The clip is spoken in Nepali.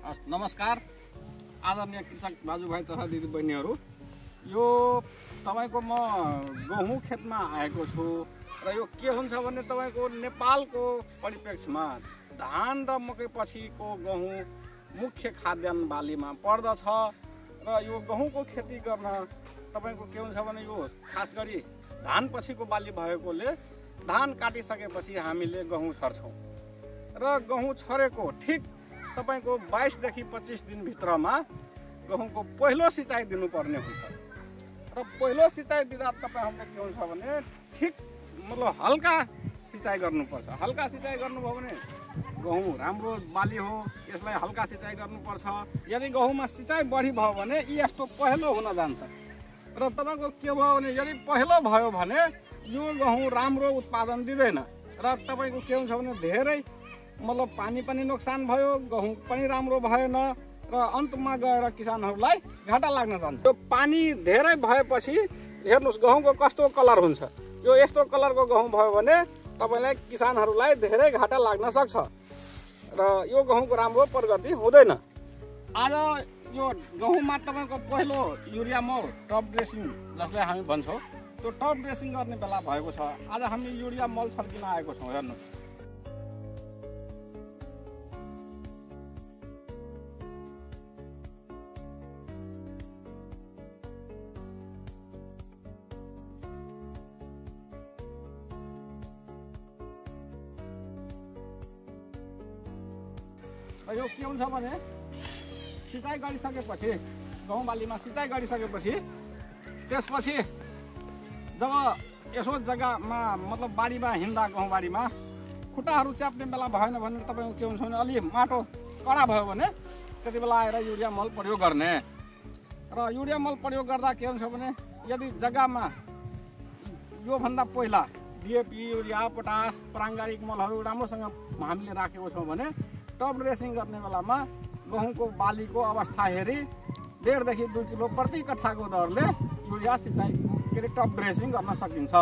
नमस्कार आदरणीय कृषक दाजुभाइ तथा दिदीबहिनीहरू, यो तपाईको म गहुँ खेतमा आएको छु र यो के हुन्छ भने तपाईको नेपालको परिप्रेक्ष्यमा धान र मकै पछिको गहुँ मुख्य खाद्यान्न बालीमा पर्दछ र यो गहुँको खेती गर्न तपाईको के हुन्छ भने यो खास गरी धान पछिको बाली भएकोले धान काटिसकेपछि हामीले गहुँ छर्छौं र गहुँ छरेको ठीक तपाईको 22 देखि 25 दिन भित्रमा गहुँको पहिलो सिँचाइ दिनुपर्ने हुन्छ र पहिलो सिँचाइ दिँदा तपाईहरुले के हुन्छ भने ठीक मतलब हल्का सिँचाइ गर्नुपर्छ। हल्का सिँचाइ गर्नुभयो भने गहुँ राम्रो बाली हो, यसलाई हल्का सिँचाइ गर्नुपर्छ। यदि गहुँमा सिँचाइ बढी भयो भने यस्तो पहेँलो हुन जान्छ र तपाईको के भयो भने यदि पहेँलो भयो भने यो गहुँ राम्रो उत्पादन दिँदैन र तपाईको के हुन्छ भने धेरै मतलब पानी पनि नोक्सान भयो, गहुँ पनि राम्रो भएन र अन्तमा गएर किसानहरूलाई घाटा लाग्न जान्छ। यो पानी धेरै भएपछि हेर्नुस् गहुँको कस्तो कलर हुन्छ। यो यस्तो कलरको गहुँ भयो भने तपाईलाई किसानहरूलाई धेरै घाटा लाग्न सक्छ र यो गहुँको राम्रो प्रगति हुँदैन। आज यो गहुँमा तपाईको पहिलो युरिया मल टप ड्रेसिङ जसलाई हामी भन्छौँ त्यो टप ड्रेसिङ गर्ने बेला भएको छ। आज हामी युरिया मल छर्किन आएको छौँ। हेर्नु यो के हुन्छ भने सिँचाइ गरिसकेपछि गहुँ बालीमा सिँचाइ गरिसकेपछि त्यसपछि जब यसो जग्गामा मतलब बारीमा हिँड्दा गहुँ बारीमा खुट्टाहरू च्याप्ने बेला भएन भने तपाईको के हुन्छ भने अलि माटो कडा भयो भने त्यति बेला आएर युरिया मल प्रयोग गर्ने र युरिया मल प्रयोग गर्दा के हुन्छ भने यदि जग्गामा योभन्दा पहिला डिएपी युरिया पोटास प्राङ्गारिक मलहरू राम्रोसँग हामीले राखेको छौँ भने टप ड्रेसिङ गर्ने बेलामा गहुँको बालीको अवस्था हेरी 1.5 देखि 2 किलो प्रति कट्ठाको दरले युरिया सिँचाइ के अरे टप ड्रेसिङ गर्न सकिन्छ।